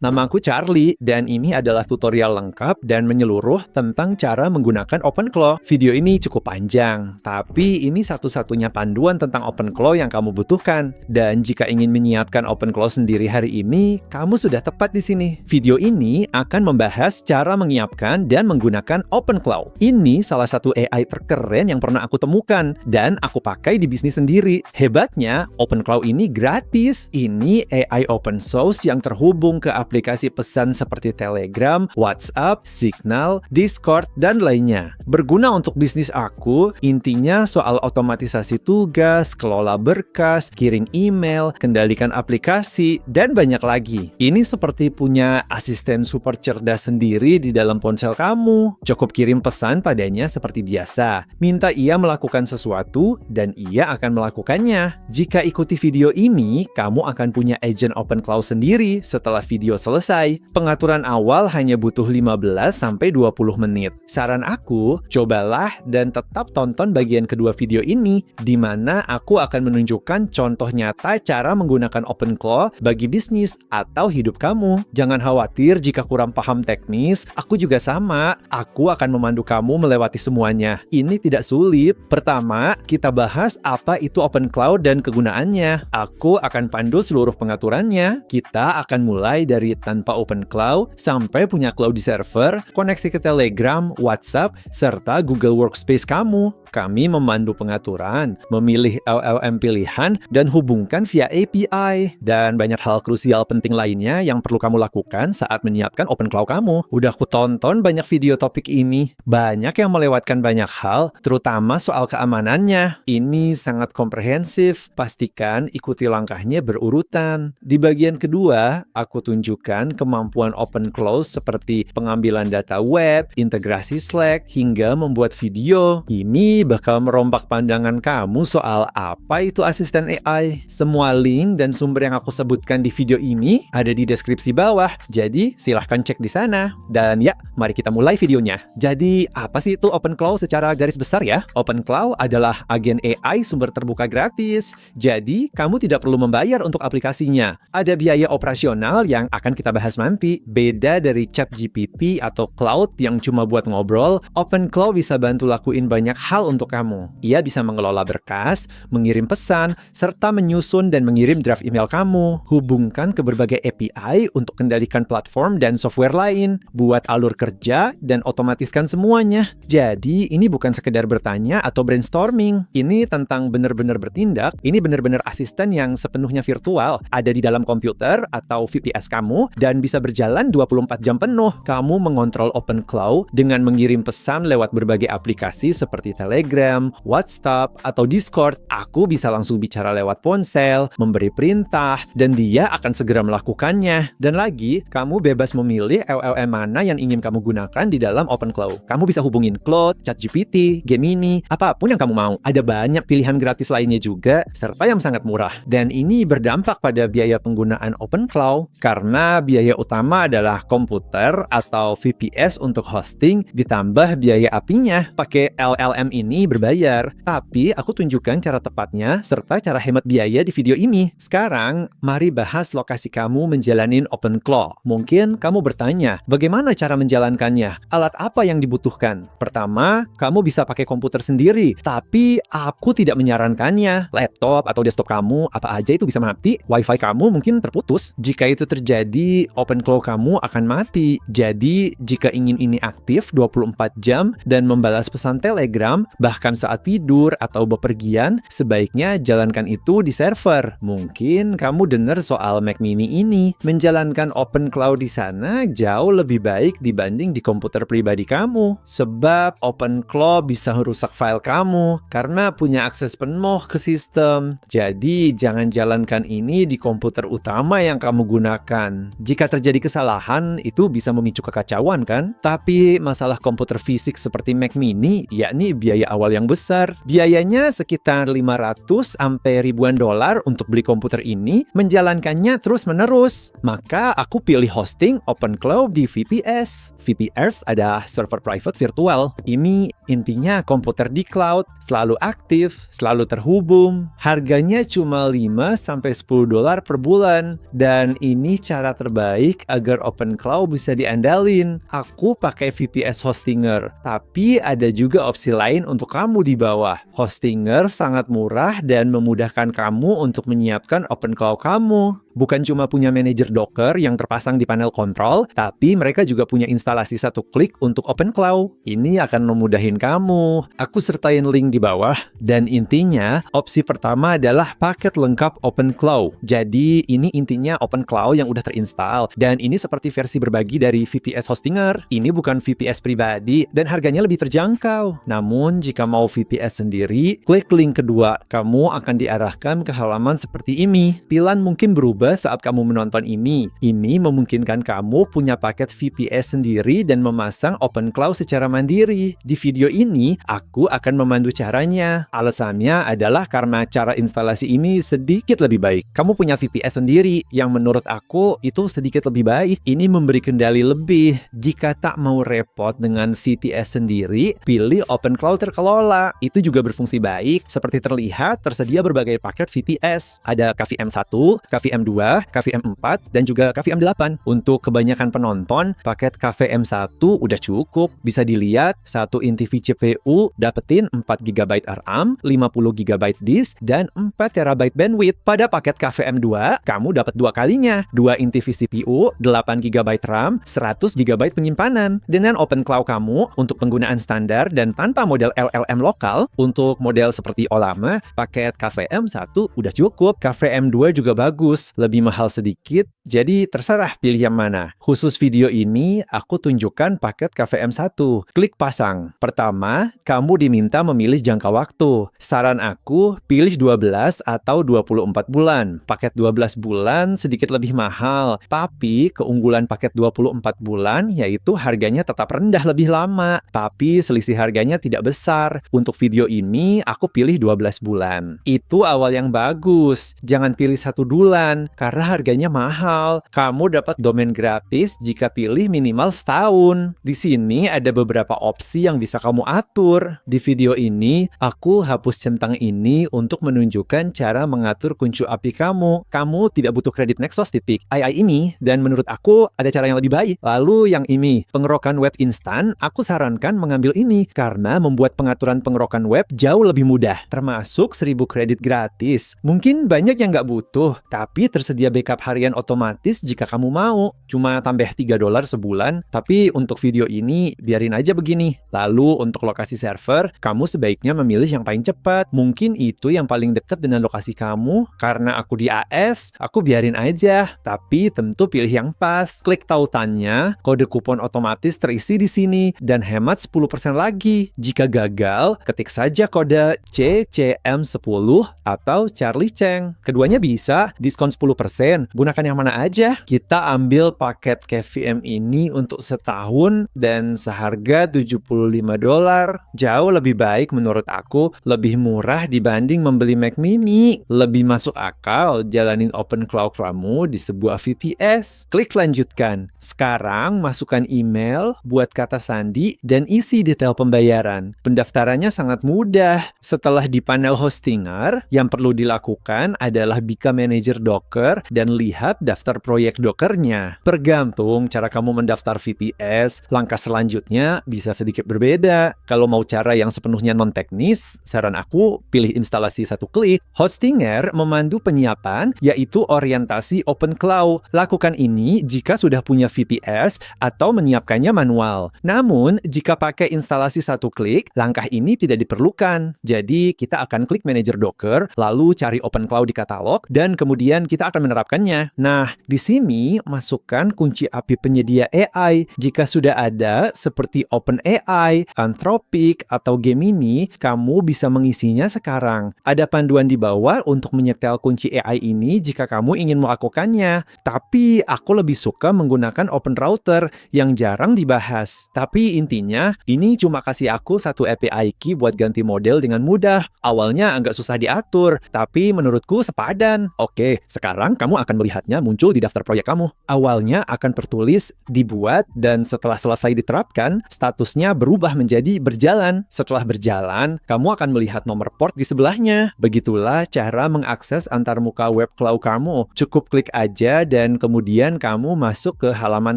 Nama aku Charlie, dan ini adalah tutorial lengkap dan menyeluruh tentang cara menggunakan OpenClaw. Video ini cukup panjang, tapi ini satu-satunya panduan tentang OpenClaw yang kamu butuhkan. Dan jika ingin menyiapkan OpenClaw sendiri hari ini, kamu sudah tepat di sini. Video ini akan membahas cara menyiapkan dan menggunakan OpenClaw. Ini salah satu AI terkeren yang pernah aku temukan, dan aku pakai di bisnis sendiri. Hebatnya, OpenClaw ini gratis. Ini AI open source yang terhubung ke aplikasi pesan seperti Telegram, WhatsApp, Signal, Discord, dan lainnya. Berguna untuk bisnis aku, intinya soal otomatisasi tugas, kelola berkas, kirim email, kendalikan aplikasi, dan banyak lagi. Ini seperti punya asisten super cerdas sendiri di dalam ponsel kamu. Cukup kirim pesan padanya seperti biasa. Minta ia melakukan sesuatu, dan ia akan melakukannya. Jika ikuti video ini, kamu akan punya agent OpenClaw sendiri setelah video selesai. Pengaturan awal hanya butuh 15-20 menit. Saran aku, cobalah dan tetap tonton bagian kedua video ini, di mana aku akan menunjukkan contoh nyata cara menggunakan OpenClaw bagi bisnis atau hidup kamu. Jangan khawatir jika kurang paham teknis, aku juga sama. Aku akan memandu kamu melewati semuanya. Ini tidak sulit. Pertama, kita bahas apa itu OpenClaw dan kegunaannya. Aku akan pandu seluruh pengaturannya. Kita akan mulai dari tanpa OpenClaw sampai punya cloud di server, koneksi ke Telegram, WhatsApp, serta Google Workspace kamu. Kami memandu pengaturan, memilih LLM pilihan, dan hubungkan via API. Dan banyak hal krusial penting lainnya yang perlu kamu lakukan saat menyiapkan OpenClaw kamu. Udah aku tonton banyak video topik ini. Banyak yang melewatkan banyak hal, terutama soal keamanannya. Ini sangat komprehensif. Pastikan ikuti langkahnya berurutan. Di bagian kedua, aku tunjukkan kemampuan OpenClaw seperti pengambilan data web, integrasi Slack, hingga membuat video. Ini bakal merombak pandangan kamu soal apa itu asisten AI. Semua link dan sumber yang aku sebutkan di video ini ada di deskripsi bawah. Jadi, silahkan cek di sana. Dan ya, mari kita mulai videonya. Jadi, apa sih itu OpenClaw secara garis besar ya? OpenClaw adalah agen AI sumber terbuka gratis. Jadi, kamu tidak perlu membayar untuk aplikasinya. Ada biaya operasional yang akan kita bahas nanti. Beda dari ChatGPT atau Cloud yang cuma buat ngobrol, OpenClaw bisa bantu lakuin banyak hal untuk kamu. Ia bisa mengelola berkas, mengirim pesan, serta menyusun dan mengirim draft email kamu. Hubungkan ke berbagai API untuk kendalikan platform dan software lain. Buat alur kerja dan otomatiskan semuanya. Jadi, ini bukan sekedar bertanya atau brainstorming. Ini tentang benar-benar bertindak. Ini benar-benar asisten yang sepenuhnya virtual. Ada di dalam komputer atau VPS kamu dan bisa berjalan 24 jam penuh. Kamu mengontrol OpenClaw dengan mengirim pesan lewat berbagai aplikasi seperti Telegram, WhatsApp, atau Discord. Aku bisa langsung bicara lewat ponsel, memberi perintah, dan dia akan segera melakukannya. Dan lagi, kamu bebas memilih LLM mana yang ingin kamu gunakan di dalam OpenClaw. Kamu bisa hubungin Claude, ChatGPT, Gemini, apapun yang kamu mau. Ada banyak pilihan gratis lainnya juga, serta yang sangat murah. Dan ini berdampak pada biaya penggunaan OpenClaw, karena biaya utama adalah komputer atau VPS untuk hosting, ditambah biaya API-nya. Pakai LLM ini berbayar, tapi aku tunjukkan cara tepatnya serta cara hemat biaya di video ini. Sekarang, mari bahas lokasi kamu menjalanin OpenClaw. Mungkin kamu bertanya, bagaimana cara menjalankannya? Alat apa yang dibutuhkan? Pertama, kamu bisa pakai komputer sendiri, tapi aku tidak menyarankannya. Laptop atau desktop kamu, apa aja itu bisa mati. Wi-Fi kamu mungkin terputus. Jika itu terjadi, OpenClaw kamu akan mati. Jadi, jika ingin ini aktif 24 jam dan membalas pesan Telegram, bahkan saat tidur atau bepergian, sebaiknya jalankan itu di server. Mungkin kamu dengar soal Mac Mini ini. Menjalankan OpenClaw di sana jauh lebih baik dibanding di komputer pribadi kamu. Sebab OpenClaw bisa merusak file kamu karena punya akses penuh ke sistem. Jadi, jangan jalankan ini di komputer utama yang kamu gunakan. Jika terjadi kesalahan, itu bisa memicu kekacauan kan? Tapi masalah komputer fisik seperti Mac Mini, yakni biaya awal yang besar. Biayanya sekitar 500 sampai ribuan dolar untuk beli komputer ini, menjalankannya terus-menerus. Maka aku pilih hosting OpenClaw di VPS. VPS ada server private virtual. Ini intinya komputer di cloud, selalu aktif, selalu terhubung. Harganya cuma 5 sampai 10 dolar per bulan. Dan ini cara cara terbaik agar OpenClaw bisa diandalin. Aku pakai VPS Hostinger, tapi ada juga opsi lain untuk kamu di bawah. Hostinger sangat murah dan memudahkan kamu untuk menyiapkan OpenClaw kamu. Bukan cuma punya manajer Docker yang terpasang di panel kontrol, tapi mereka juga punya instalasi satu klik untuk OpenClaw. Ini akan memudahin kamu. Aku sertain link di bawah. Dan intinya, opsi pertama adalah paket lengkap OpenClaw. Jadi, ini intinya OpenClaw yang udah terinstall. Dan ini seperti versi berbagi dari VPS Hostinger. Ini bukan VPS pribadi, dan harganya lebih terjangkau. Namun, jika mau VPS sendiri, klik link kedua. Kamu akan diarahkan ke halaman seperti ini. Pilihan mungkin berubah saat kamu menonton ini. Ini memungkinkan kamu punya paket VPS sendiri dan memasang OpenClaw secara mandiri. Di video ini, aku akan memandu caranya. Alasannya adalah karena cara instalasi ini sedikit lebih baik. Kamu punya VPS sendiri, yang menurut aku itu sedikit lebih baik. Ini memberi kendali lebih. Jika tak mau repot dengan VPS sendiri, pilih OpenClaw terkelola. Itu juga berfungsi baik. Seperti terlihat, tersedia berbagai paket VPS. Ada KVM1, KVM2, KVM4, dan juga KVM8. Untuk kebanyakan penonton, paket KVM1 udah cukup. Bisa dilihat, 1 inti vCPU dapetin 4 GB RAM, 50 GB disk, dan 4 TB bandwidth. Pada paket KVM2, kamu dapat 2 kalinya. 2 inti vCPU, 8 GB RAM, 100 GB penyimpanan. Dengan OpenClaw kamu, untuk penggunaan standar dan tanpa model LLM lokal, untuk model seperti Ollama, paket KVM1 udah cukup. KVM2 juga bagus, lebih mahal sedikit, jadi terserah pilih yang mana. Khusus video ini, aku tunjukkan paket KVM1. Klik pasang. Pertama, kamu diminta memilih jangka waktu. Saran aku, pilih 12 atau 24 bulan. Paket 12 bulan sedikit lebih mahal, tapi keunggulan paket 24 bulan yaitu harganya tetap rendah lebih lama, tapi selisih harganya tidak besar. Untuk video ini, aku pilih 12 bulan. Itu awal yang bagus. Jangan pilih 1 bulan, karena harganya mahal. Kamu dapat domain gratis jika pilih minimal setahun. Di sini ada beberapa opsi yang bisa kamu atur. Di video ini, aku hapus centang ini untuk menunjukkan cara mengatur kunci API kamu. Kamu tidak butuh kredit Nexus titik AI ini, dan menurut aku ada cara yang lebih baik. Lalu yang ini, pengerokan web instan, aku sarankan mengambil ini, karena membuat pengaturan pengerokan web jauh lebih mudah, termasuk 1000 kredit gratis. Mungkin banyak yang nggak butuh, tapi tersedia backup harian otomatis jika kamu mau. Cuma tambah $3 sebulan, tapi untuk video ini biarin aja begini. Lalu untuk lokasi server, kamu sebaiknya memilih yang paling cepat. Mungkin itu yang paling dekat dengan lokasi kamu. Karena aku di AS, aku biarin aja. Tapi tentu pilih yang pas. Klik tautannya, kode kupon otomatis terisi di sini, dan hemat 10% lagi. Jika gagal, ketik saja kode CCM10 atau Charlie Cheng. Keduanya bisa, diskon 10%. Gunakan yang mana aja. Kita ambil paket KVM ini untuk setahun dan seharga $75. Jauh lebih baik menurut aku, lebih murah dibanding membeli Mac mini. Lebih masuk akal jalanin OpenClaw kamu di sebuah VPS. Klik lanjutkan. Sekarang masukkan email, buat kata sandi, dan isi detail pembayaran. Pendaftarannya sangat mudah. Setelah di panel Hostinger, yang perlu dilakukan adalah buka manajer Docker dan lihat daftar proyek Dockernya. Tergantung cara kamu mendaftar VPS, langkah selanjutnya bisa sedikit berbeda. Kalau mau cara yang sepenuhnya non-teknis, saran aku pilih instalasi satu klik. Hostinger memandu penyiapan, yaitu orientasi OpenClaw. Lakukan ini jika sudah punya VPS atau menyiapkannya manual. Namun, jika pakai instalasi satu klik, langkah ini tidak diperlukan. Jadi, kita akan klik manajer Docker, lalu cari OpenClaw di katalog, dan kemudian kita akan menerapkannya. Nah, di sini masukkan kunci API penyedia AI. Jika sudah ada, seperti OpenAI, Anthropic, atau Gemini, kamu bisa mengisinya sekarang. Ada panduan di bawah untuk menyetel kunci AI ini jika kamu ingin melakukannya. Tapi, aku lebih suka menggunakan OpenRouter yang jarang dibahas. Tapi intinya, ini cuma kasih aku satu API key buat ganti model dengan mudah. Awalnya agak susah diatur, tapi menurutku sepadan. Oke, sekarang sekarang kamu akan melihatnya muncul di daftar proyek kamu. Awalnya akan tertulis dibuat dan setelah selesai diterapkan, statusnya berubah menjadi berjalan. Setelah berjalan, kamu akan melihat nomor port di sebelahnya. Begitulah cara mengakses antarmuka web cloud kamu. Cukup klik aja dan kemudian kamu masuk ke halaman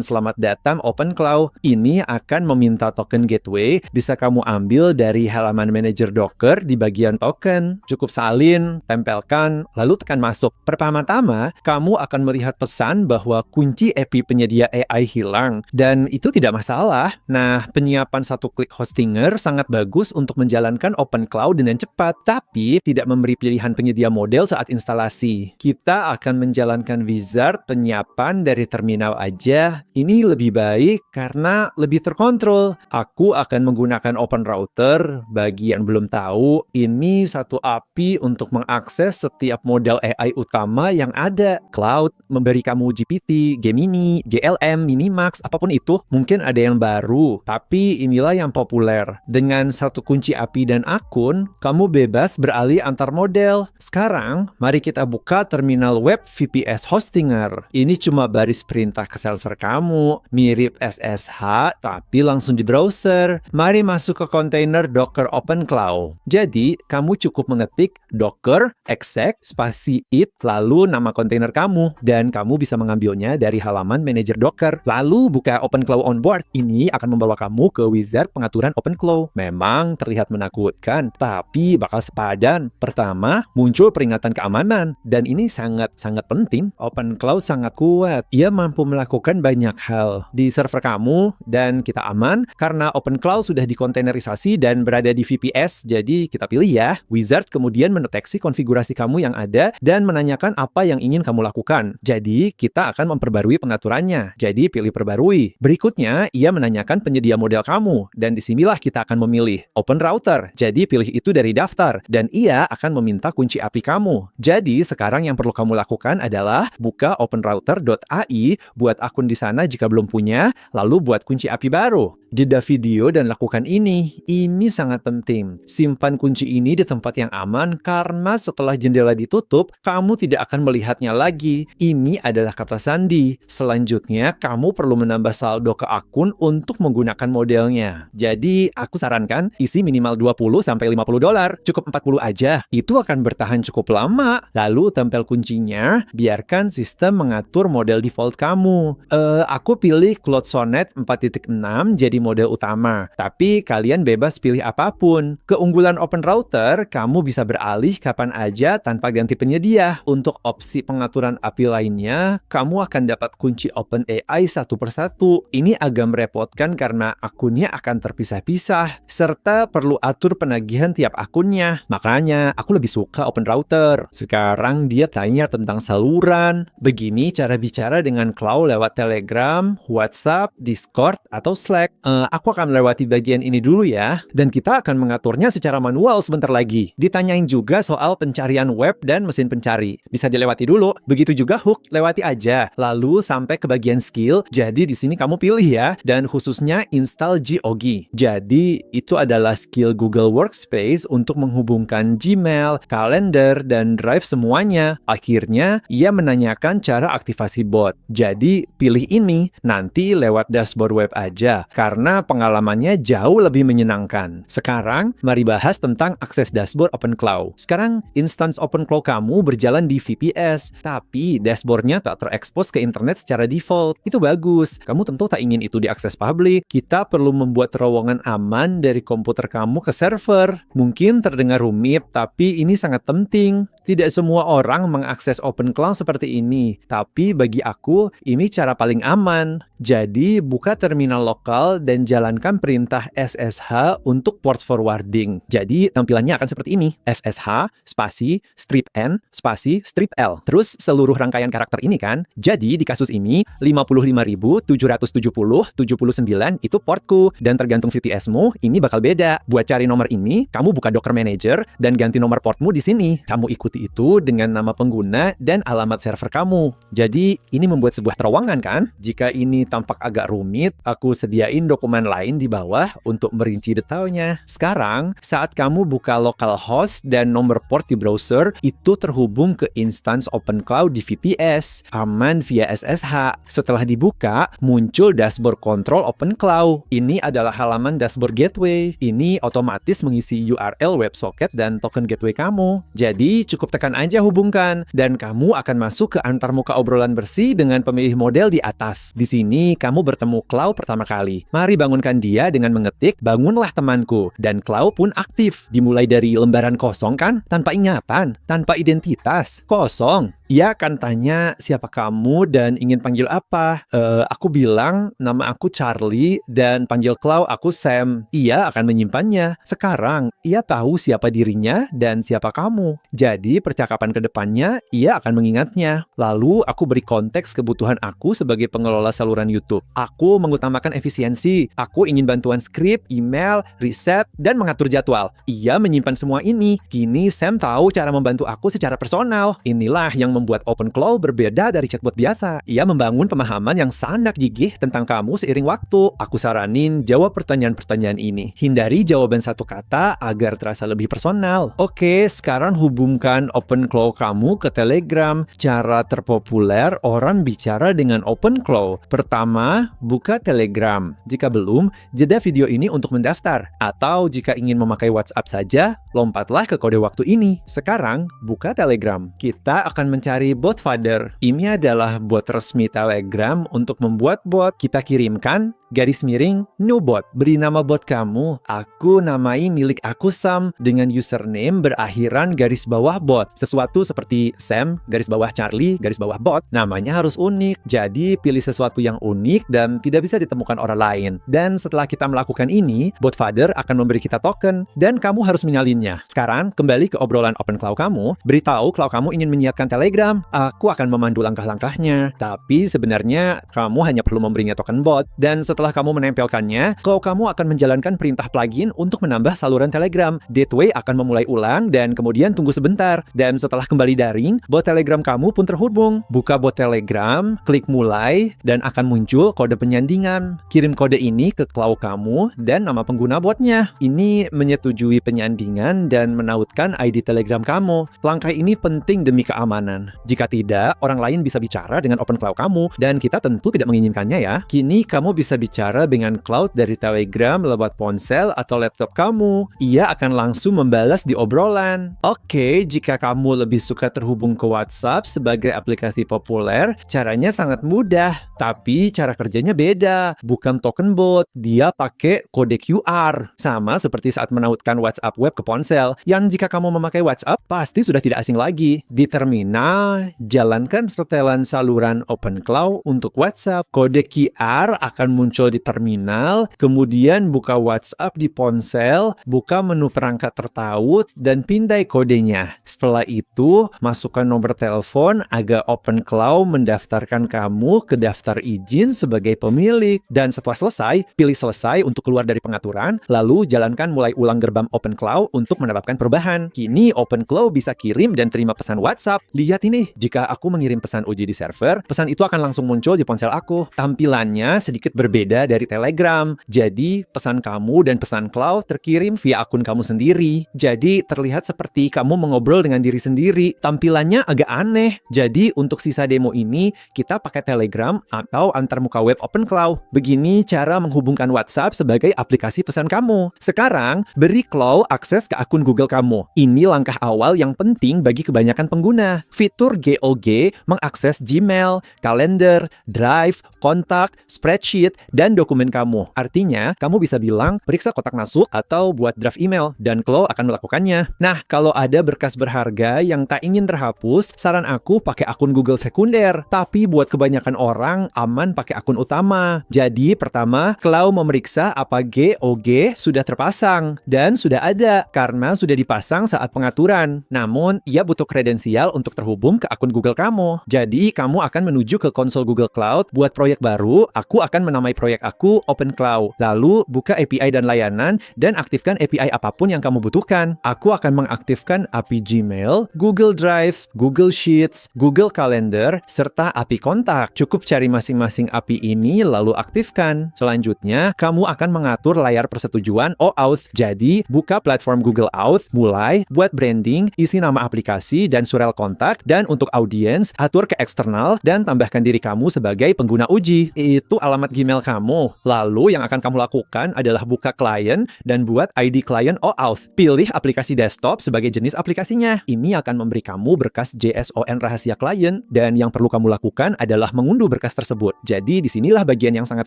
selamat datang OpenClaw. Ini akan meminta token gateway, bisa kamu ambil dari halaman manager Docker di bagian token. Cukup salin, tempelkan, lalu tekan masuk. Pertama-tama, kamu akan melihat pesan bahwa kunci API penyedia AI hilang, dan itu tidak masalah. Nah, penyiapan satu klik hostinger sangat bagus untuk menjalankan OpenClaw dengan cepat, tapi tidak memberi pilihan penyedia model saat instalasi. Kita akan menjalankan wizard penyiapan dari terminal aja. Ini lebih baik karena lebih terkontrol. Aku akan menggunakan OpenRouter. Bagi yang belum tahu, ini satu API untuk mengakses setiap model AI utama yang ada. Cloud memberi kamu GPT, Gemini, GLM, Minimax, apapun itu. Mungkin ada yang baru, tapi inilah yang populer. Dengan satu kunci API dan akun, kamu bebas beralih antar model. Sekarang, mari kita buka terminal web VPS Hostinger. Ini cuma baris perintah ke server kamu, mirip SSH, tapi langsung di browser. Mari masuk ke kontainer Docker OpenClaw. Jadi, kamu cukup mengetik docker exec spasi it lalu nama kontainer kamu, dan kamu bisa mengambilnya dari halaman manager Docker. Lalu buka OpenClaw onboard. Ini akan membawa kamu ke wizard pengaturan OpenClaw. Memang terlihat menakutkan, tapi bakal sepadan. Pertama, muncul peringatan keamanan, dan ini sangat-sangat penting. OpenClaw sangat kuat. Ia mampu melakukan banyak hal di server kamu, dan kita aman karena OpenClaw sudah dikontainerisasi dan berada di VPS. Jadi kita pilih ya. Wizard kemudian mendeteksi konfigurasi kamu yang ada dan menanyakan apa yang ingin kamu lakukan. Jadi kita akan memperbarui pengaturannya. Jadi pilih perbarui. Berikutnya, ia menanyakan penyedia model kamu, dan disinilah kita akan memilih OpenRouter. Jadi pilih itu dari daftar, dan ia akan meminta kunci API kamu. Jadi sekarang yang perlu kamu lakukan adalah buka openrouter.ai, buat akun di sana jika belum punya, lalu buat kunci API baru. Jeda video dan lakukan ini. Ini sangat penting. Simpan kunci ini di tempat yang aman karena setelah jendela ditutup, kamu tidak akan melihatnya lagi. Ini adalah kata sandi. Selanjutnya, kamu perlu menambah saldo ke akun untuk menggunakan modelnya. Jadi, aku sarankan isi minimal $20-50. Cukup 40 aja. Itu akan bertahan cukup lama. Lalu tempel kuncinya, biarkan sistem mengatur model default kamu. Aku pilih Cloud Sonnet 4.6 jadi model utama, tapi kalian bebas pilih apapun. Keunggulan OpenRouter, kamu bisa beralih kapan aja tanpa ganti penyedia. Untuk opsi pengaturan API lainnya, kamu akan dapat kunci OpenAI satu persatu. Ini agak merepotkan karena akunnya akan terpisah-pisah, serta perlu atur penagihan tiap akunnya. Makanya, aku lebih suka OpenRouter. Sekarang dia tanya tentang saluran. Begini cara bicara dengan cloud lewat Telegram, WhatsApp, Discord, atau Slack. Aku akan melewati bagian ini dulu ya, dan kita akan mengaturnya secara manual sebentar lagi. Ditanyain juga soal pencarian web dan mesin pencari. Bisa dilewati dulu. Begitu juga hook, lewati aja. Lalu sampai ke bagian skill, jadi di sini kamu pilih ya, dan khususnya install GOG. Jadi, itu adalah skill Google Workspace untuk menghubungkan Gmail, kalender, dan Drive semuanya. Akhirnya, ia menanyakan cara aktivasi bot. Jadi, pilih ini, nanti lewat dashboard web aja, karena pengalamannya jauh lebih menyenangkan. Sekarang, mari bahas tentang akses dashboard OpenClaw. Sekarang, instance OpenClaw kamu berjalan di VPS, tapi dashboardnya tak terekspos ke internet secara default. Itu bagus. Kamu tentu tak ingin itu diakses publik. Kita perlu membuat terowongan aman dari komputer kamu ke server. Mungkin terdengar rumit, tapi ini sangat penting. Tidak semua orang mengakses OpenClaw seperti ini, tapi bagi aku, ini cara paling aman. Jadi, buka terminal lokal dan jalankan perintah SSH untuk port forwarding. Jadi, tampilannya akan seperti ini. SSH, spasi, strip N, spasi, strip L. Terus, seluruh rangkaian karakter ini kan. Jadi, di kasus ini, 55.770.79 itu portku. Dan tergantung VTS-mu, ini bakal beda. Buat cari nomor ini, kamu buka Docker Manager dan ganti nomor portmu di sini. Kamu ikuti seperti itu dengan nama pengguna dan alamat server kamu. Jadi, ini membuat sebuah terowongan kan? Jika ini tampak agak rumit, aku sediain dokumen lain di bawah untuk merinci detailnya. Sekarang, saat kamu buka localhost dan nomor port di browser, itu terhubung ke instance OpenCloud di VPS, aman via SSH. Setelah dibuka, muncul dashboard kontrol OpenCloud. Ini adalah halaman dashboard gateway. Ini otomatis mengisi URL WebSocket dan token gateway kamu. Jadi, cukup tekan aja hubungkan, dan kamu akan masuk ke antarmuka obrolan bersih dengan pemilih model di atas. Di sini, kamu bertemu Cloud pertama kali. Mari bangunkan dia dengan mengetik, "Bangunlah temanku." Dan Cloud pun aktif. Dimulai dari lembaran kosong kan? Tanpa ingatan, tanpa identitas, kosong. Ia akan tanya, siapa kamu dan ingin panggil apa? Aku bilang, nama aku Charlie dan panggil Cloud aku Sam. Ia akan menyimpannya. Sekarang, ia tahu siapa dirinya dan siapa kamu. Jadi, percakapan ke depannya, ia akan mengingatnya. Lalu, aku beri konteks kebutuhan aku sebagai pengelola saluran YouTube. Aku mengutamakan efisiensi. Aku ingin bantuan skrip, email, riset, dan mengatur jadwal. Ia menyimpan semua ini. Kini, Sam tahu cara membantu aku secara personal. Inilah yang membuat OpenCloud berbeda dari chatbot biasa. Ia membangun pemahaman yang sangat gigih tentang kamu seiring waktu. Aku saranin jawab pertanyaan-pertanyaan ini. Hindari jawaban satu kata agar terasa lebih personal. Oke, sekarang hubungkan OpenCloud kamu ke Telegram. Cara terpopuler orang bicara dengan OpenCloud. Pertama, buka Telegram. Jika belum, jeda video ini untuk mendaftar. Atau jika ingin memakai WhatsApp saja, lompatlah ke kode waktu ini. Sekarang, buka Telegram. Kita akan mencari BotFather. Ini adalah bot resmi Telegram untuk membuat bot. Kita kirimkan _new bot. Beri nama bot kamu. Aku namai milik aku Sam dengan username berakhiran _bot. Sesuatu seperti Sam _Charlie _bot. Namanya harus unik. Jadi pilih sesuatu yang unik dan tidak bisa ditemukan orang lain. Dan setelah kita melakukan ini, BotFather akan memberi kita token dan kamu harus menyalinnya. Sekarang kembali ke obrolan OpenCloud kamu. Beritahu kalau kamu ingin menyiapkan Telegram. Aku akan memandu langkah-langkahnya. Tapi sebenarnya kamu hanya perlu memberinya token bot. Dan setelah kamu menempelkannya, kamu akan menjalankan perintah plugin untuk menambah saluran Telegram. Gateway akan memulai ulang dan kemudian tunggu sebentar. Dan setelah kembali daring, bot Telegram kamu pun terhubung. Buka bot Telegram, klik mulai, dan akan muncul kode penyandingan. Kirim kode ini ke Cloud kamu dan nama pengguna botnya. Ini menyetujui penyandingan dan menautkan ID Telegram kamu. Langkah ini penting demi keamanan. Jika tidak, orang lain bisa bicara dengan OpenCloud kamu dan kita tentu tidak menginginkannya ya. Kini kamu bisa bicara dengan Cloud dari Telegram lewat ponsel atau laptop kamu. Ia akan langsung membalas di obrolan. Oke, jika kamu lebih suka terhubung ke WhatsApp sebagai aplikasi populer, caranya sangat mudah. Tapi cara kerjanya beda. Bukan token bot, dia pakai kode QR. Sama seperti saat menautkan WhatsApp web ke ponsel, yang jika kamu memakai WhatsApp, pasti sudah tidak asing lagi. Di terminal, jalankan setelan saluran OpenCloud untuk WhatsApp. Kode QR akan muncul di terminal, kemudian buka WhatsApp di ponsel, buka menu perangkat tertaut, dan pindai kodenya. Setelah itu, masukkan nomor telepon agar OpenCloud mendaftarkan kamu ke daftar izin sebagai pemilik. Dan setelah selesai, pilih selesai untuk keluar dari pengaturan, lalu jalankan mulai ulang gerbang OpenCloud untuk menerapkan perubahan. Kini OpenCloud bisa kirim dan terima pesan WhatsApp. Lihat ini, jika aku mengirim pesan uji di server, pesan itu akan langsung muncul di ponsel aku. Tampilannya sedikit berbeda dari Telegram. Jadi, pesan kamu dan pesan Cloud terkirim via akun kamu sendiri. Jadi, terlihat seperti kamu mengobrol dengan diri sendiri. Tampilannya agak aneh. Jadi, untuk sisa demo ini, kita pakai Telegram atau antarmuka web OpenCloud. Begini cara menghubungkan WhatsApp sebagai aplikasi pesan kamu. Sekarang, beri Cloud akses ke akun Google kamu. Ini langkah awal yang penting bagi kebanyakan pengguna. Fitur GOG mengakses Gmail, kalender, Drive, kontak, spreadsheet, dan dokumen kamu. Artinya, kamu bisa bilang, periksa kotak masuk atau buat draft email, dan Cloud akan melakukannya. Nah, kalau ada berkas berharga yang tak ingin terhapus, saran aku pakai akun Google sekunder. Tapi buat kebanyakan orang, aman pakai akun utama. Jadi, pertama, Cloud memeriksa apa GOG sudah terpasang, dan sudah ada, karena sudah dipasang saat pengaturan. Namun, ia butuh kredensial untuk terhubung ke akun Google kamu. Jadi, kamu akan menuju ke konsol Google Cloud. Buat proyek baru, aku akan menamai proyek proyek aku OpenCloud. Lalu buka API dan layanan dan aktifkan API apapun yang kamu butuhkan. Aku akan mengaktifkan API Gmail, Google Drive, Google Sheets, Google Calendar, serta API kontak. Cukup cari masing-masing API ini lalu aktifkan. Selanjutnya, kamu akan mengatur layar persetujuan OAuth. Jadi, buka platform Google Auth, mulai buat branding, isi nama aplikasi dan surel kontak, dan untuk audiens, atur ke eksternal dan tambahkan diri kamu sebagai pengguna uji. Itu alamat Gmail kamu. Lalu yang akan kamu lakukan adalah buka klien dan buat ID klien OAuth. Pilih aplikasi desktop sebagai jenis aplikasinya. Ini akan memberi kamu berkas JSON rahasia klien, dan yang perlu kamu lakukan adalah mengunduh berkas tersebut. Jadi disinilah bagian yang sangat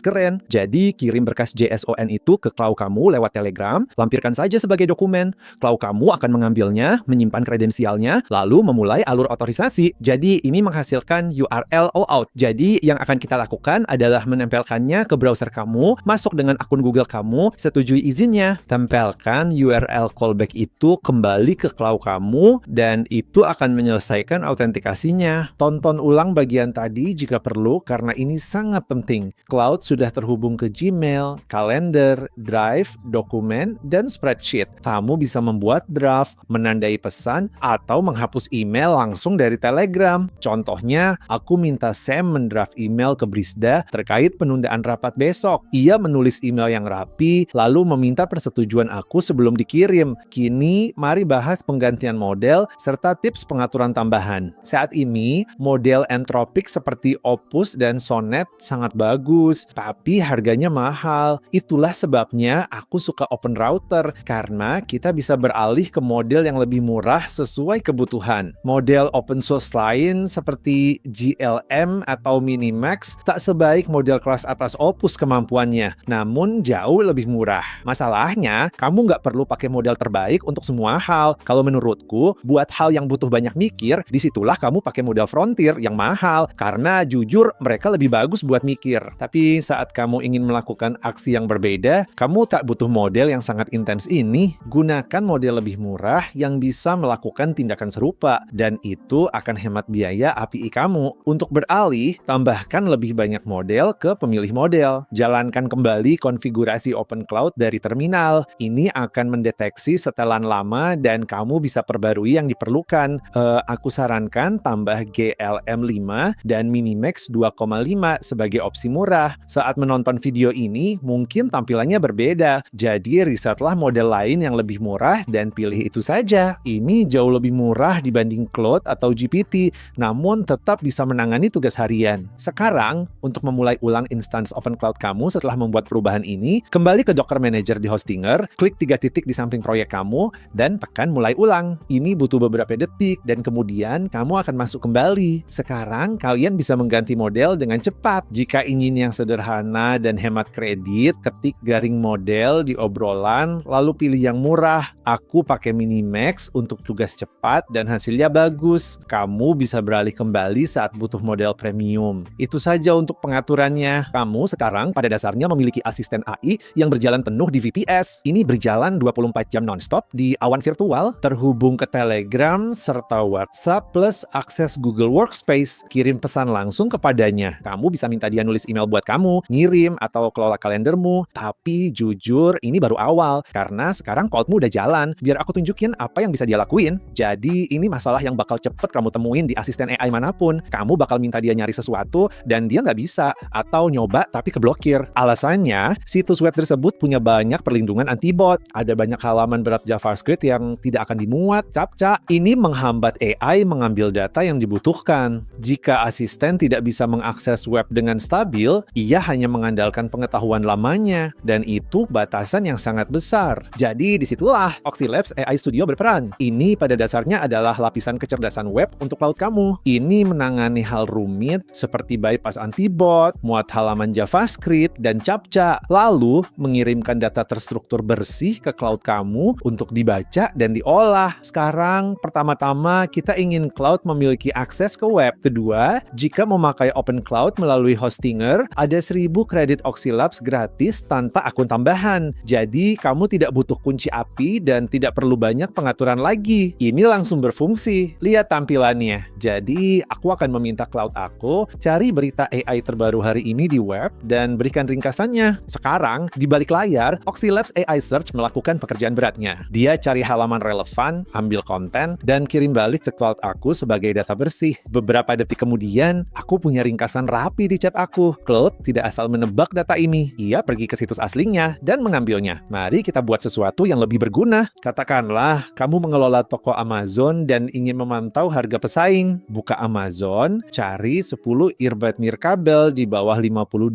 keren. Jadi kirim berkas JSON itu ke cloud kamu lewat Telegram, lampirkan saja sebagai dokumen. Cloud kamu akan mengambilnya, menyimpan kredensialnya, lalu memulai alur otorisasi. Jadi ini menghasilkan URL OAuth. Jadi yang akan kita lakukan adalah menempelkannya ke browser kamu, masuk dengan akun Google kamu, setujui izinnya, tempelkan URL callback itu kembali ke cloud kamu, dan itu akan menyelesaikan autentikasinya. Tonton ulang bagian tadi jika perlu karena ini sangat penting. Cloud sudah terhubung ke Gmail, Calendar, Drive, dokumen, dan spreadsheet. Kamu bisa membuat draft, menandai pesan, atau menghapus email langsung dari Telegram. Contohnya, aku minta Sam mendraft email ke Brisda terkait penundaan rapat besok. Ia menulis email yang rapi, lalu meminta persetujuan aku sebelum dikirim. Kini, mari bahas penggantian model serta tips pengaturan tambahan. Saat ini, model Anthropic seperti Opus dan Sonnet sangat bagus, tapi harganya mahal. Itulah sebabnya aku suka OpenRouter, karena kita bisa beralih ke model yang lebih murah sesuai kebutuhan. Model open source lain seperti GLM atau Minimax tak sebaik model kelas atas Opus kemampuannya, namun jauh lebih murah. Masalahnya, kamu nggak perlu pakai model terbaik untuk semua hal. Kalau menurutku, buat hal yang butuh banyak mikir, disitulah kamu pakai model Frontier yang mahal, karena jujur mereka lebih bagus buat mikir. Tapi saat kamu ingin melakukan aksi yang berbeda, kamu tak butuh model yang sangat intens ini. Gunakan model lebih murah yang bisa melakukan tindakan serupa, dan itu akan hemat biaya API kamu. Untuk beralih, tambahkan lebih banyak model ke pemilih model. Jalankan kembali konfigurasi OpenCloud dari terminal. Ini akan mendeteksi setelan lama dan kamu bisa perbarui yang diperlukan. Aku sarankan tambah GLM5 dan Minimax 2,5 sebagai opsi murah. Saat menonton video ini, mungkin tampilannya berbeda. Jadi risetlah model lain yang lebih murah dan pilih itu saja. Ini jauh lebih murah dibanding Claude atau GPT, namun tetap bisa menangani tugas harian. Sekarang, untuk memulai ulang instance OpenCloud kamu setelah membuat perubahan ini, kembali ke Docker Manager di Hostinger, klik 3 titik di samping proyek kamu, dan tekan mulai ulang. Ini butuh beberapa detik, dan kemudian kamu akan masuk kembali. Sekarang, kalian bisa mengganti model dengan cepat. Jika ingin yang sederhana dan hemat kredit, ketik garing model di obrolan, lalu pilih yang murah. Aku pakai Minimax untuk tugas cepat dan hasilnya bagus. Kamu bisa beralih kembali saat butuh model premium. Itu saja untuk pengaturannya. Kamu sekarang pada dasarnya memiliki asisten AI yang berjalan penuh di VPS. Ini berjalan 24 jam nonstop di awan virtual, terhubung ke Telegram serta WhatsApp plus akses Google Workspace. Kirim pesan langsung kepadanya. Kamu bisa minta dia nulis email buat kamu, ngirim, atau kelola kalendermu. Tapi jujur, ini baru awal, karena sekarang cloudmu udah jalan. Biar aku tunjukin apa yang bisa dia lakuin. Jadi ini masalah yang bakal cepet kamu temuin di asisten AI manapun. Kamu bakal minta dia nyari sesuatu, dan dia nggak bisa. Atau nyoba tapi keblokir. Alasannya, situs web tersebut punya banyak perlindungan anti-bot. Ada banyak halaman berat JavaScript yang tidak akan dimuat, captcha. Ini menghambat AI mengambil data yang dibutuhkan. Jika asisten tidak bisa mengakses web dengan stabil, ia hanya mengandalkan pengetahuan lamanya, dan itu batasan yang sangat besar. Jadi disitulah Oxylabs AI Studio berperan. Ini pada dasarnya adalah lapisan kecerdasan web untuk cloud kamu. Ini menangani hal rumit seperti bypass anti-bot, muat halaman JavaScript, dan captcha, lalu mengirimkan data terstruktur bersih ke cloud kamu untuk dibaca dan diolah. Sekarang, pertama-tama kita ingin cloud memiliki akses ke web. Kedua, jika memakai OpenCloud melalui Hostinger, ada 1000 kredit Oxylabs gratis tanpa akun tambahan. Jadi, kamu tidak butuh kunci API dan tidak perlu banyak pengaturan lagi. Ini langsung berfungsi. Lihat tampilannya. Jadi, aku akan meminta cloud aku cari berita AI terbaru hari ini di web dan berikan ringkasannya. Sekarang, di balik layar, Oxylabs AI Search melakukan pekerjaan beratnya. Dia cari halaman relevan, ambil konten, dan kirim balik ke cloud aku sebagai data bersih. Beberapa detik kemudian, aku punya ringkasan rapi di chat aku. Cloud tidak asal menebak data ini. Ia pergi ke situs aslinya dan mengambilnya. Mari kita buat sesuatu yang lebih berguna. Katakanlah, kamu mengelola toko Amazon dan ingin memantau harga pesaing. Buka Amazon, cari 10 earbud nirkabel di bawah $50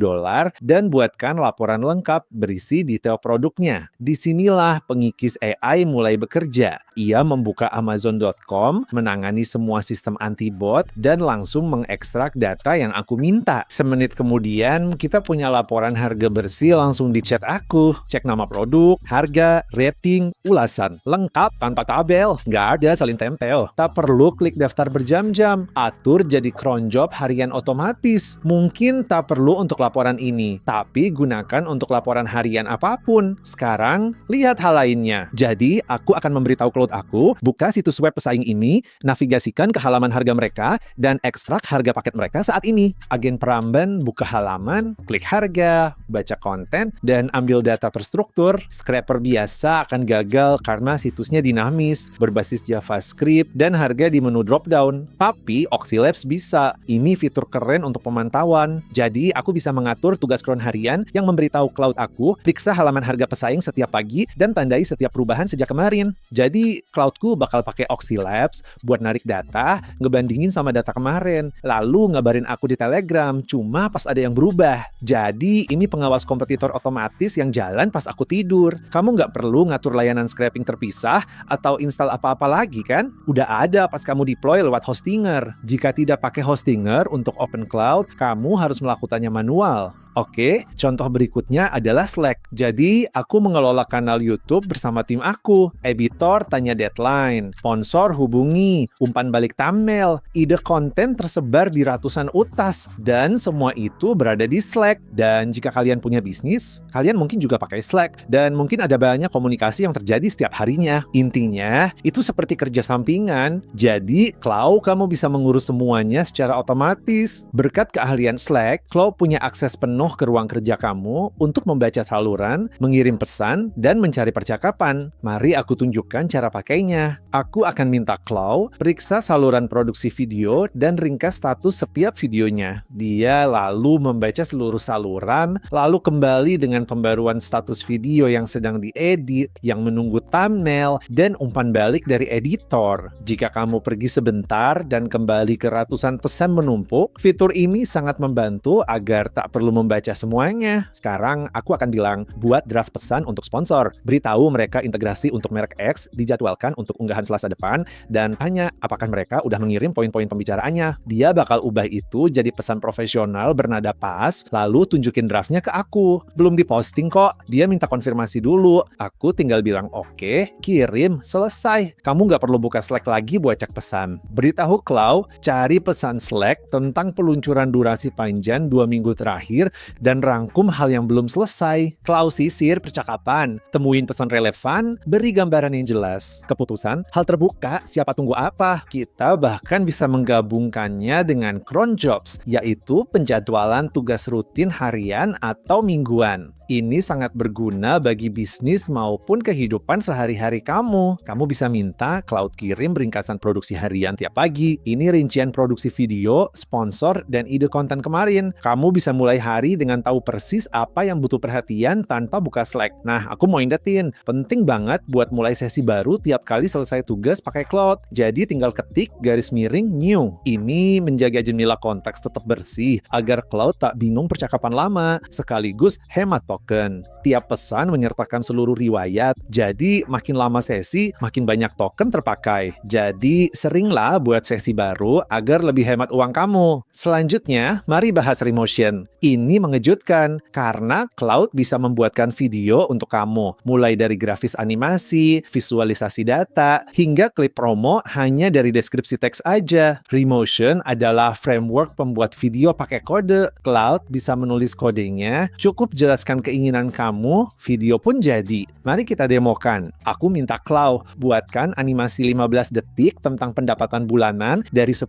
dan buatkan laporan lengkap berisi detail produknya. Disinilah pengikis AI mulai bekerja. Ia membuka Amazon.com, menangani semua sistem anti-bot, dan langsung mengekstrak data yang aku minta. Semenit kemudian, kita punya laporan harga bersih langsung di chat aku. Cek nama produk, harga, rating, ulasan. Lengkap tanpa tabel. Nggak ada salin tempel. Tak perlu klik daftar berjam-jam. Atur jadi cron job harian otomatis. Mungkin tak perlu untuk laporan ini, tapi gunakan untuk laporan harian apapun. Sekarang, lihat hal lainnya. Jadi, aku akan memberitahu cloud aku, buka situs web pesaing ini, navigasikan ke halaman harga mereka, dan ekstrak harga paket mereka saat ini. Agen peramban buka halaman, klik harga, baca konten, dan ambil data per struktur. Scraper biasa akan gagal karena situsnya dinamis, berbasis JavaScript, dan harga di menu dropdown. Tapi, Oxylabs bisa. Ini fitur keren untuk pemantauan. Jadi, aku bisa mengatur tugas cron harian yang memberitahu cloud aku, periksa halaman harga pesaing setiap pagi, dan tandai setiap perubahan sejak kemarin. Jadi, cloudku bakal pakai Oxylabs buat narik data, ngebandingin sama data kemarin, lalu ngabarin aku di Telegram, cuma pas ada yang berubah. Jadi, ini pengawas kompetitor otomatis yang jalan pas aku tidur. Kamu nggak perlu ngatur layanan scraping terpisah atau install apa-apa lagi kan? Udah ada pas kamu deploy lewat Hostinger. Jika tidak pakai Hostinger untuk Open Cloud, kamu harus melakukannya manual. Oke, contoh berikutnya adalah Slack. Jadi, aku mengelola kanal YouTube bersama tim aku. Editor tanya deadline, sponsor hubungi, umpan balik thumbnail, ide konten tersebar di ratusan utas, dan semua itu berada di Slack. Dan jika kalian punya bisnis, kalian mungkin juga pakai Slack, dan mungkin ada banyak komunikasi yang terjadi setiap harinya. Intinya, itu seperti kerja sampingan. Jadi, cloud kamu bisa mengurus semuanya secara otomatis. Berkat keahlian Slack, cloud punya akses penuh ke ruang kerja kamu untuk membaca saluran, mengirim pesan, dan mencari percakapan. Mari aku tunjukkan cara pakainya. Aku akan minta Cloud periksa saluran produksi video dan ringkas status setiap videonya. Dia lalu membaca seluruh saluran, lalu kembali dengan pembaruan status video yang sedang diedit, yang menunggu thumbnail, dan umpan balik dari editor. Jika kamu pergi sebentar dan kembali ke ratusan pesan menumpuk, fitur ini sangat membantu agar tak perlu membaca semuanya. Sekarang aku akan bilang, buat draft pesan untuk sponsor. Beritahu mereka integrasi untuk merek X dijadwalkan untuk unggahan Selasa depan, dan tanya apakah mereka udah mengirim poin-poin pembicaraannya. Dia bakal ubah itu jadi pesan profesional bernada pas, lalu tunjukin draftnya ke aku. Belum diposting kok, dia minta konfirmasi dulu. Aku tinggal bilang oke, kirim, selesai. Kamu nggak perlu buka Slack lagi buat cek pesan. Beritahu Cloud, cari pesan Slack tentang peluncuran durasi panjang 2 minggu terakhir dan rangkum hal yang belum selesai. Cloud sisir percakapan, temuin pesan relevan, beri gambaran yang jelas. Keputusan, hal terbuka, siapa tunggu apa. Kita bahkan bisa menggabungkannya dengan cron jobs, yaitu penjadwalan tugas rutin harian atau mingguan. Ini sangat berguna bagi bisnis maupun kehidupan sehari-hari kamu. Kamu bisa minta Cloud kirim ringkasan produksi harian tiap pagi. Ini rincian produksi video, sponsor, dan ide konten kemarin. Kamu bisa mulai hari dengan tahu persis apa yang butuh perhatian tanpa buka Slack. Nah, aku mau ingetin, penting banget buat mulai sesi baru tiap kali selesai tugas pakai Cloud. Jadi tinggal ketik garis miring new. Ini menjaga jendela konteks tetap bersih agar Cloud tak bingung percakapan lama, sekaligus hemat token. Tiap pesan menyertakan seluruh riwayat, jadi makin lama sesi, makin banyak token terpakai. Jadi seringlah buat sesi baru agar lebih hemat uang kamu. Selanjutnya, mari bahas Remotion. Ini mengejutkan, karena Cloud bisa membuatkan video untuk kamu, mulai dari grafis animasi, visualisasi data, hingga klip promo hanya dari deskripsi teks aja. Remotion adalah framework pembuat video pakai kode. Cloud bisa menulis kodenya, cukup jelaskan keinginan kamu, video pun jadi. Mari kita demokan. Aku minta Cloud buatkan animasi 15 detik tentang pendapatan bulanan dari 10.000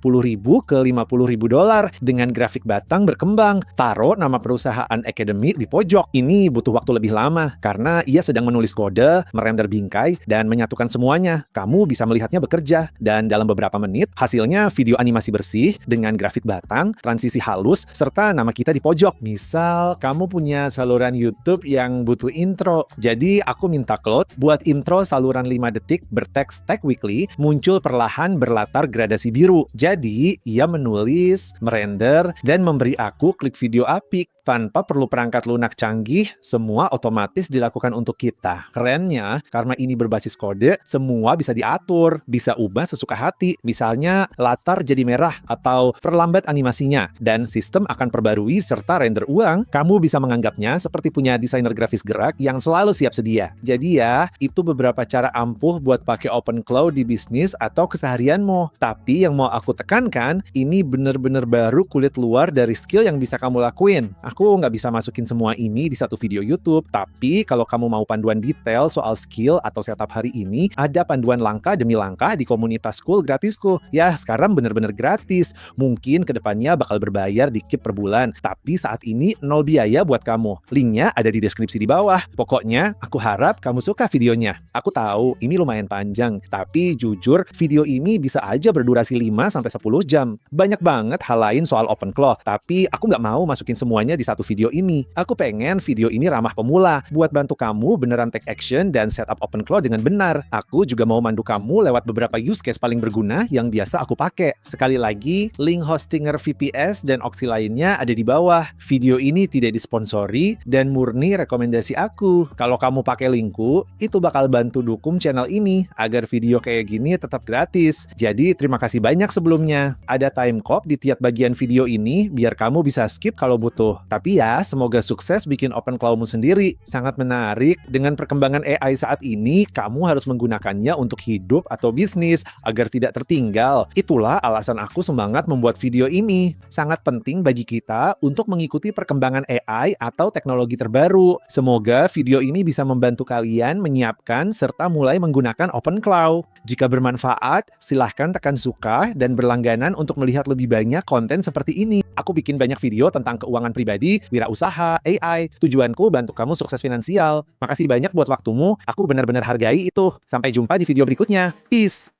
ke 50.000 dolar dengan grafik batang berkembang. Taruh nama perusahaan Academy di pojok. Ini butuh waktu lebih lama karena ia sedang menulis kode, merender bingkai, dan menyatukan semuanya. Kamu bisa melihatnya bekerja, dan dalam beberapa menit, hasilnya video animasi bersih dengan grafik batang, transisi halus, serta nama kita di pojok. Misal, kamu punya saluran YouTube yang butuh intro. Jadi, aku minta Claude buat intro saluran 5 detik berteks Tech Weekly muncul perlahan berlatar gradasi biru. Jadi, ia menulis, merender, dan memberi aku klik video apik. Tanpa perlu perangkat lunak canggih, semua otomatis dilakukan untuk kita. Kerennya, karena ini berbasis kode, semua bisa diatur, bisa ubah sesuka hati. Misalnya, latar jadi merah atau perlambat animasinya, dan sistem akan perbarui serta render ulang. Kamu bisa menganggapnya seperti punya desainer grafis gerak yang selalu siap sedia. Jadi ya, itu beberapa cara ampuh buat pakai OpenClaw di bisnis atau keseharianmu. Tapi yang mau aku tekankan, ini bener-bener baru kulit luar dari skill yang bisa kamu lakuin. Aku nggak bisa masukin semua ini di satu video YouTube, tapi kalau kamu mau panduan detail soal skill atau setup hari ini, ada panduan langkah demi langkah di komunitas School gratisku. Ya, sekarang bener-bener gratis. Mungkin kedepannya bakal berbayar dikit per bulan, tapi saat ini nol biaya buat kamu. Linknya ada di deskripsi di bawah. Pokoknya, aku harap kamu suka videonya. Aku tahu ini lumayan panjang, tapi jujur, video ini bisa aja berdurasi 5-10 jam. Banyak banget hal lain soal OpenClaw, tapi aku nggak mau masukin semuanya di satu video ini. Aku pengen video ini ramah pemula, buat bantu kamu beneran take action dan setup OpenClaw dengan benar. Aku juga mau mandu kamu lewat beberapa use case paling berguna yang biasa aku pakai. Sekali lagi, link Hostinger VPS dan Oxy lainnya ada di bawah. Video ini tidak disponsori dan murni rekomendasi aku. Kalau kamu pakai linkku, itu bakal bantu dukung channel ini agar video kayak gini tetap gratis. Jadi terima kasih banyak sebelumnya. Ada timecode di tiap bagian video ini biar kamu bisa skip kalau butuh. Tapi ya, semoga sukses bikin OpenClaw-mu sendiri. Sangat menarik, dengan perkembangan AI saat ini, kamu harus menggunakannya untuk hidup atau bisnis, agar tidak tertinggal. Itulah alasan aku semangat membuat video ini. Sangat penting bagi kita untuk mengikuti perkembangan AI atau teknologi terbaru. Semoga video ini bisa membantu kalian menyiapkan serta mulai menggunakan OpenClaw. Jika bermanfaat, silahkan tekan suka dan berlangganan untuk melihat lebih banyak konten seperti ini. Aku bikin banyak video tentang keuangan pribadi, wirausaha, AI. Tujuanku bantu kamu sukses finansial. Makasih banyak buat waktumu, aku benar-benar hargai itu. Sampai jumpa di video berikutnya. Peace!